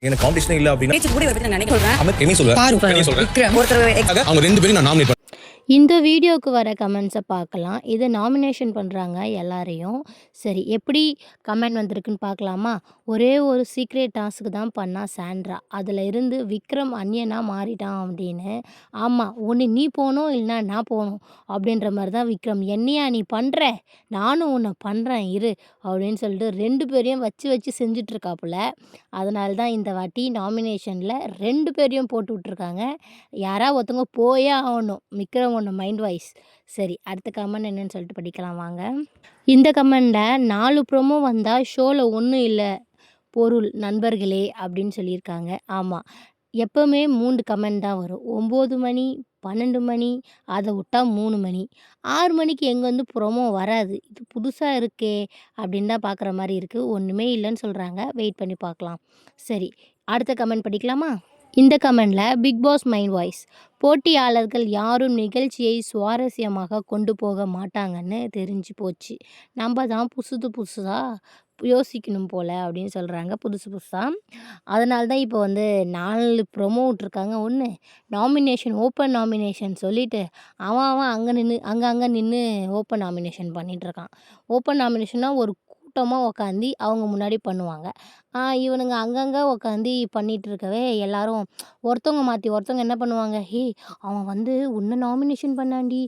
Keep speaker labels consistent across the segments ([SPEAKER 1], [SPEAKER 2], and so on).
[SPEAKER 1] எனக்கு காம்படிஷனே இல்ல அப்படினா
[SPEAKER 2] பேச்சு கூட பத்தி நான் நினைக்கிறேன்.
[SPEAKER 1] அமர் என்ன சொல்ற? என்ன சொல்ற?
[SPEAKER 2] ஒருத்தர்
[SPEAKER 1] அவங்க ரெண்டு பேரும் நான் நாமினேட்
[SPEAKER 3] இந்த வீடியோக்கு வர கமெண்ட்ஸை பார்க்கலாம். இது நாமினேஷன் பண்ணுறாங்க எல்லாரையும். சரி, எப்படி கமெண்ட் வந்திருக்குன்னு பார்க்கலாமா? ஒரே ஒரு சீக்ரெட் டாஸ்க்கு தான் பண்ணா சாண்ட்ரா. அதில் இருந்து விக்ரம் அந்நியனா மாறிட்டான் அப்படின்னு. ஆமாம், ஒன்று நீ போகணும் இல்லைனா நான் போகணும் அப்படின்ற மாதிரி தான் விக்ரம். என்னையா நீ பண்ணுற, நானும் உன்னை பண்ணுறேன் இரு அப்படின்னு சொல்லிட்டு 2 பேரையும் வச்சு வச்சு செஞ்சிட்ருக்காப்புல. அதனால தான் இந்த வாட்டி நாமினேஷனில் 2 பேரையும் போட்டு விட்ருக்காங்க. யாராவது ஒருத்தவங்க போயே ஆகணும். விக்ரம் ஒன்று மைண்ட் வாய்ஸ். சரி, அடுத்த கமெண்ட் என்னன்னு சொல்லிட்டு படிக்கலாம் வாங்க. இந்த கமெண்டில் 4 ப்ரோமோ வந்தால் ஷோவில் ஒன்றும் இல்லை பொருள் நண்பர்களே அப்படின்னு சொல்லியிருக்காங்க. ஆமாம், எப்போவுமே 3 கமெண்ட் தான் வரும். 9 மணி, 12 மணி, அதை விட்டா 3 மணி. 6 மணிக்கு எங்கேருந்து ப்ரோமோ வராது. இது புதுசாக இருக்கே அப்படின்னு தான் பார்க்குற மாதிரி இருக்குது. ஒன்றுமே இல்லைன்னு சொல்கிறாங்க. வெயிட் பண்ணி பார்க்கலாம். சரி, அடுத்த கமெண்ட் படிக்கலாமா? இந்த கமெண்டில் பிக் பாஸ் மைண்ட் வாய்ஸ். போட்டியாளர்கள் யாரும் நிகழ்ச்சியை சுவாரஸ்யமாக கொண்டு போக மாட்டாங்கன்னு தெரிஞ்சு போச்சு. நம்ம தான் புதுசாக யோசிக்கணும் போல் அப்படின்னு சொல்கிறாங்க. புதுசாக அதனால தான் இப்போ வந்து 4 ப்ரொமோ விட்ருக்காங்க. ஒன்று நாமினேஷன், ஓப்பன் நாமினேஷன் சொல்லிவிட்டு அவன் அங்கே நின்று ஓப்பன் நாமினேஷன் பண்ணிகிட்ருக்கான். ஓப்பன் நாமினேஷன்னா ஒரு கூட்டமாக உக்காந்து அவங்க முன்னாடி பண்ணுவாங்க. இவனுங்க அங்கங்கே உக்காந்து பண்ணிகிட்டு இருக்கவே எல்லாரும் ஒருத்தவங்க மாற்றி ஒருத்தவங்க என்ன பண்ணுவாங்க, ஏய் அவன் வந்து உன்னை நாமினேஷன் பண்ணாண்டி,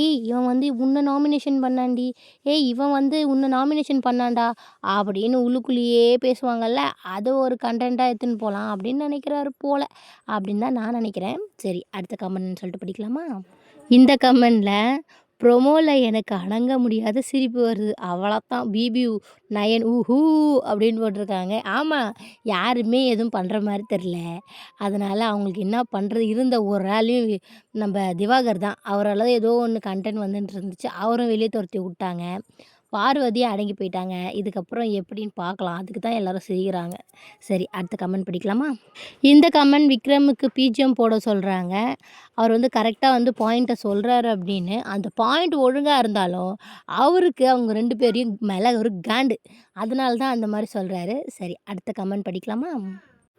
[SPEAKER 3] ஏய் இவன் வந்து உன்னை நாமினேஷன் பண்ணாண்டி, ஏய் இவன் வந்து உன்னை நாமினேஷன் பண்ணாண்டா அப்படின்னு உள்ளுக்குள்ளேயே பேசுவாங்கல்ல. அதை ஒரு கண்டென்ட்டாக எடுத்துன்னு போகலாம் அப்படின்னு நினைக்கிறாரு போல் அப்படின்னு தான் நான் நினைக்கிறேன். சரி, அடுத்த கமெண்ட்னு சொல்லிட்டு படிக்கலாமா? இந்த கமெண்டில் ப்ரொமோவில் எனக்கு அடங்க முடியாத சிரிப்பு வருது. அவ்வளோத்தான் பிபி நயன் ஊஹூ அப்படின்னு போட்டிருக்காங்க. ஆமாம், யாருமே எதுவும் பண்ணுற மாதிரி தெரில. அதனால் அவங்களுக்கு என்ன பண்ணுறது, இருந்த ஒரு ஆளையும் நம்ம திவாகர் தான். அவரால் ஏதோ ஒன்று கண்டென்ட் வந்துட்டு இருந்துச்சு. அவரும் வெளியே துரத்தி விட்டாங்க. பார்வதியும் அடங்கி போயிட்டாங்க. இதுக்கப்புறம் எப்படின்னு பார்க்கலாம். அதுக்கு தான் எல்லோரும் செய்கிறாங்க. சரி, அடுத்த கமெண்ட் படிக்கலாமா? இந்த கமெண்ட் விக்ரமுக்கு பிஜிஎம் போட சொல்கிறாங்க. அவர் வந்து கரெக்டாக வந்து பாயிண்ட்டை சொல்கிறாரு அப்படின்னு. அந்த பாயிண்ட் ஒழுங்காக இருந்தாலும் அவருக்கு அவங்க 2 பேரையும் மேலே ஒரு காண்டு. அதனால தான் அந்த மாதிரி சொல்கிறாரு. சரி, அடுத்த கமெண்ட் படிக்கலாமா?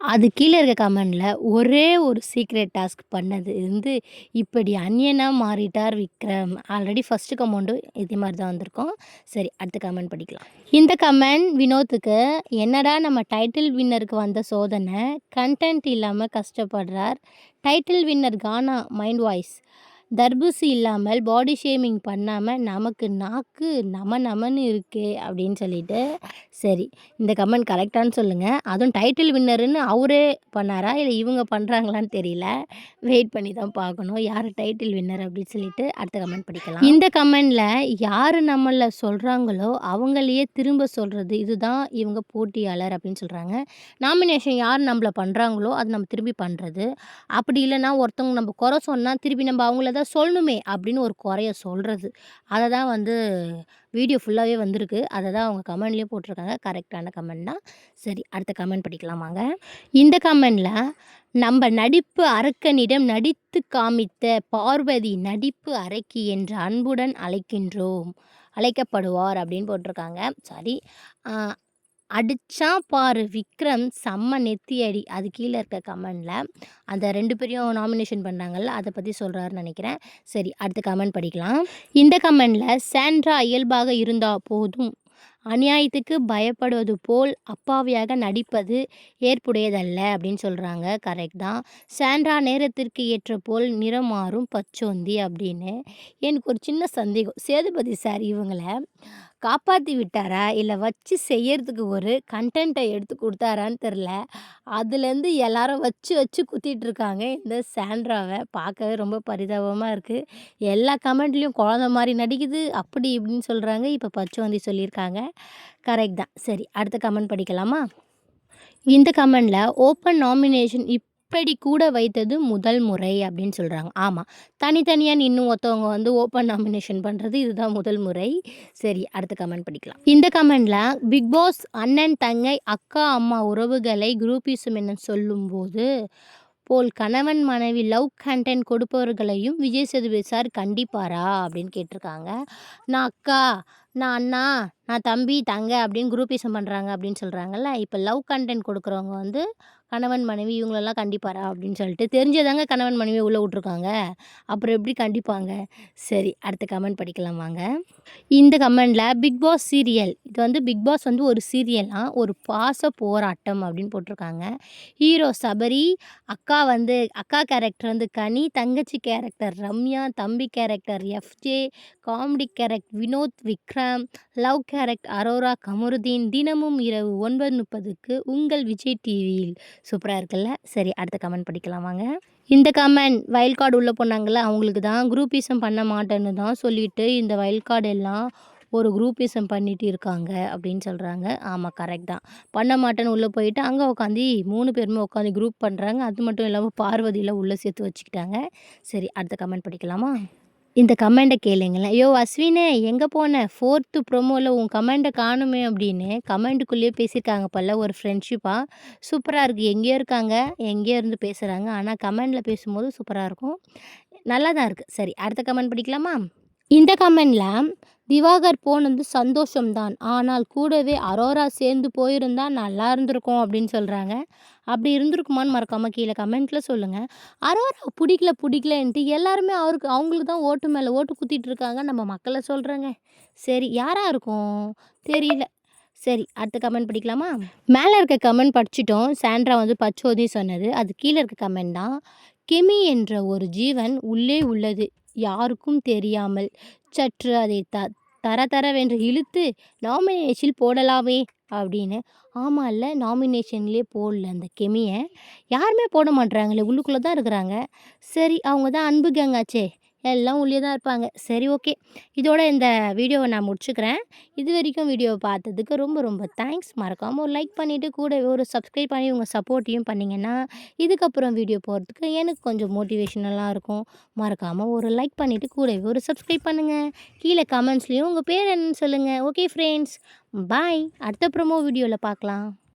[SPEAKER 3] அது கீழே இருக்க கமெண்டில் ஒரே ஒரு சீக்ரெட் டாஸ்க் பண்ணது இருந்து இப்படி அந்நியனாக மாறிட்டார் விக்ரம். ஆல்ரெடி ஃபஸ்ட்டு கமெண்ட்டும் இதே மாதிரி தான் வந்திருக்கோம். சரி, அடுத்த கமெண்ட் படிக்கலாம். இந்த கமெண்ட் வினோத்துக்கு. என்னடா நம்ம டைட்டில் வின்னருக்கு வந்த சோதனை, கண்டென்ட் இல்லாமல் கஷ்டப்படுறார். டைட்டில் வின்னர் கானா மைண்ட் வாய்ஸ். தர்பூசி இல்லாமல் பாடி ஷேமிங் பண்ணாமல் நமக்கு நாக்கு நமன்னு இருக்கே அப்படின்னு சொல்லிட்டு. சரி, இந்த கமெண்ட் கரெக்டானு சொல்லுங்கள். அதுவும் டைட்டில் வின்னருன்னு அவரே பண்ணாரா இல்லை இவங்க பண்ணுறாங்களான்னு தெரியல. வெயிட் பண்ணி தான் பார்க்கணும் யார் டைட்டில் வின்னர் அப்படின்னு சொல்லிட்டு. அடுத்த கமெண்ட் படிக்கலாம். இந்த கமெண்டில் யார் நம்மளை சொல்கிறாங்களோ அவங்களையே திரும்ப சொல்கிறது, இதுதான் இவங்க போட்டியாளர் அப்படின்னு சொல்கிறாங்க. நாமினேஷன் யார் நம்மளை பண்ணுறாங்களோ அது நம்ம திரும்பி பண்ணுறது. அப்படி இல்லைன்னா ஒருத்தவங்க நம்ம குறை சொன்னால் திருப்பி நம்ம அவங்கள தான் சொல்லணுமே அப்படின்னு ஒரு குறைய சொல்கிறது. அதை தான் வந்து வீடியோ ஃபுல்லாகவே வந்திருக்கு. அதை தான் அவங்க கமெண்ட்லேயே போட்டிருக்காங்க. கரெக்டான கமெண்ட் தான். சரி, அடுத்த கமெண்ட் படிக்கலாமாங்க? இந்த கமெண்டில் நம்ம நடிப்பு அரக்கனிடம் நடித்து காமித்த பார்வதி நடிப்பு அரக்கி என்று அன்புடன் அழைக்கப்படுவார் அப்படின்னு போட்டிருக்காங்க. சாரி, அடிச்சா பாரு விக்ரம் செம்ம நெத்தி அடி. அது கீழே இருக்க கமெண்டில் அந்த 2 பேரையும் நாமினேஷன் பண்ணாங்கல்ல, அதை பற்றி சொல்கிறாருன்னு நினைக்கிறேன். சரி, அடுத்த கமெண்ட் படிக்கலாம். இந்த கமெண்டில் சாண்ட்ரா இயல்பாக இருந்தால் போதும், அநியாயத்துக்கு பயப்படுவது போல் அப்பாவியாக நடிப்பது ஏற்புடையதல்ல அப்படின்னு சொல்கிறாங்க. கரெக்ட் தான். சாண்ட்ரா நேரத்திற்கு ஏற்ற போல் நிறம் மாறும் பச்சோந்தி அப்படின்னு. எனக்கு ஒரு சின்ன சந்தேகம், சேதுபதி சார் இவங்களை காப்பாற்றி விட்டாரா இல்லை வச்சு செய்யறதுக்கு ஒரு கண்டென்ட்டை எடுத்து கொடுத்தாரான்னு தெரில. அதுலேருந்து எல்லாரும் வச்சு வச்சு குத்திகிட்ருக்காங்க இந்த சாண்ட்ராவை. பார்க்கவே ரொம்ப பரிதாபமாக இருக்குது. எல்லா கமெண்ட்லேயும் குழந்த மாதிரி நடிக்குது அப்படி இப்படின்னு சொல்கிறாங்க. இப்போ பச்சோந்தி சொல்லியிருக்காங்க. கரெக்ட் தான். சரி, அடுத்த கமெண்ட் படிக்கலாமா? இந்த கமெண்டில் ஓப்பன் நாமினேஷன் இப்படி கூட வைத்தது முதல் முறை அப்படின்னு சொல்கிறாங்க. ஆமாம், தனித்தனியாக நின்று ஒருத்தவங்க வந்து ஓப்பன் நாமினேஷன் பண்ணுறது இதுதான் முதல் முறை. சரி, அடுத்த கமெண்ட் படிக்கலாம். இந்த கமெண்டில் பிக் பாஸ் அண்ணன் தங்கை அக்கா அம்மா உறவுகளை குரூப்பிசம் என்ன சொல்லும்போது போல் கணவன் மனைவி லவ் கண்டென்ட் கொடுப்பவர்களையும் விஜய் சேதுபதி சார் கண்டிப்பாரா அப்படின்னு கேட்டிருக்காங்க. நான் அக்கா, நான் அண்ணா, நான் தம்பி தங்க அப்படின்னு குரூப்பிசம் பண்ணுறாங்க அப்படின்னு சொல்கிறாங்கல்ல. இப்போ லவ் கண்டென்ட் கொடுக்குறவங்க வந்து கணவன் மனைவி இவங்களெல்லாம் கண்டிப்பாரா அப்படின்னு சொல்லிட்டு தெரிஞ்சதாங்க கணவன் மனைவியை உள்ளே விட்ருக்காங்க. அப்புறம் எப்படி கண்டிப்பாங்க? சரி அடுத்த கமெண்ட் படிக்கலாம் வாங்க. இந்த கமெண்ட்ல பிக் பாஸ் சீரியல் இது வந்து பிக் பாஸ் வந்து ஒரு சீரியலா ஒரு பாச போராட்டம் அப்படின்னு போட்டிருக்காங்க. ஹீரோ சபரி, அக்கா கேரக்டர் வந்து கனி, தங்கச்சி கேரக்டர் ரம்யா, தம்பி character FJ, comedy character Vinoth Vikram, love character Aurora Kamaruddin. தினமும் இரவு 9:30க்கு உங்கள் விஜய் டிவியில். சூப்பரா இருக்குல்ல? சரி அடுத்த கமெண்ட் படிக்கலாம் வாங்க. இந்த கமெண்ட் வைல்ட் கார்டு உள்ள போனாங்கல்ல அவங்களுக்கு தான் குரூப்பிசம் பண்ண மாட்டேன்னு தான் சொல்லிட்டு இந்த வைல்ட் கார்டு எல்லாம் ஒரு குரூப்பிசம் பண்ணிட்டு இருக்காங்க அப்படின்னு சொல்கிறாங்க. ஆமாம் கரெக்ட் தான். பண்ண மாட்டேன்னு உள்ளே போயிட்டு அங்கே உட்காந்து 3 பேருமே உட்காந்து குரூப் பண்ணுறாங்க. அது மட்டும் இல்லாமல் பார்வதியில் உள்ளே சேர்த்து வச்சுக்கிட்டாங்க. சரி அடுத்த கமெண்ட் படிக்கலாமா? இந்த கமெண்ட்டை கேளுங்களேன். "யோ அஸ்வினே எங்கே போன? 4th ப்ரோமோவில் உன் கமெண்ட்டை காணுமே" அப்படின்னு கமெண்ட்டுக்குள்ளேயே பேசியிருக்காங்க போல ஒரு ஃப்ரெண்ட்ஷிப்பாக. சூப்பராக இருக்குது. எங்கேயோ இருக்காங்க, எங்கேயோ இருந்து பேசுகிறாங்க. ஆனால் கமெண்டில் பேசும்போது சூப்பராக இருக்கும். நல்லா தான் இருக்குது. சரி அடுத்த கமெண்ட் படிக்கலாமா? இந்த கமெண்டில் திவாகர் போனது சந்தோஷம் தான். ஆனால் கூடவே அரோரா சேர்ந்து போயிருந்தா நல்லா இருந்திருக்கும் அப்படின்னு சொல்கிறாங்க. அப்படி இருந்திருக்குமான்னு மறக்காமல் கீழே கமெண்ட்டில் சொல்லுங்கள். அரோரா பிடிக்கலன்ட்டு எல்லாருமே அவங்களுக்கு தான் ஓட்டு மேலே ஓட்டு குத்திட்டு இருக்காங்க. நம்ம மக்களை சொல்கிறேங்க. சரி யாராக இருக்கும் தெரியல. சரி அடுத்த கமெண்ட் படிக்கலாமா? மேலே இருக்க கமெண்ட் படிச்சிட்டோம். சாண்ட்ரா வந்து பச்சோதி சொன்னது. அது கீழே இருக்க கமெண்ட் தான். கெமி என்ற ஒரு ஜீவன் உள்ளே உள்ளது யாருக்கும் தெரியாமல். சற்று அதை தரதரவென்று இழுத்து நாமினேஷன் போடலாமே அப்படின்னு. ஆமாம்ல நாமினேஷன்லேயே போடல அந்த கெமியை. யாருமே போட மாட்றாங்களே உள்ளுக்குள்ளே தான் இருக்கிறாங்க. சரி அவங்க தான் அன்பு கேங்காச்சே எல்லாம் உள்ளே தான் இருப்பாங்க. சரி ஓகே. இதோட இந்த வீடியோவை நான் முடிச்சுக்கிறேன். இது வரைக்கும் வீடியோவை பார்த்ததுக்கு ரொம்ப ரொம்ப தேங்க்ஸ். மறக்காமல் ஒரு லைக் பண்ணிவிட்டு கூடவே ஒரு சப்ஸ்கிரைப் பண்ணி உங்கள் சப்போர்ட்டையும் பண்ணிங்கன்னா இதுக்கப்புறம் வீடியோ போகிறதுக்கு எனக்கு கொஞ்சம் மோட்டிவேஷனலாக இருக்கும். மறக்காமல் ஒரு லைக் பண்ணிவிட்டு கூடவே ஒரு சப்ஸ்கிரைப் பண்ணுங்கள். கீழே கமெண்ட்ஸ்லேயும் உங்கள் பேர் என்னன்னு சொல்லுங்கள். ஓகே ஃப்ரெண்ட்ஸ், பாய். அடுத்த ப்ரோமோ வீடியோவில் பார்க்கலாம்.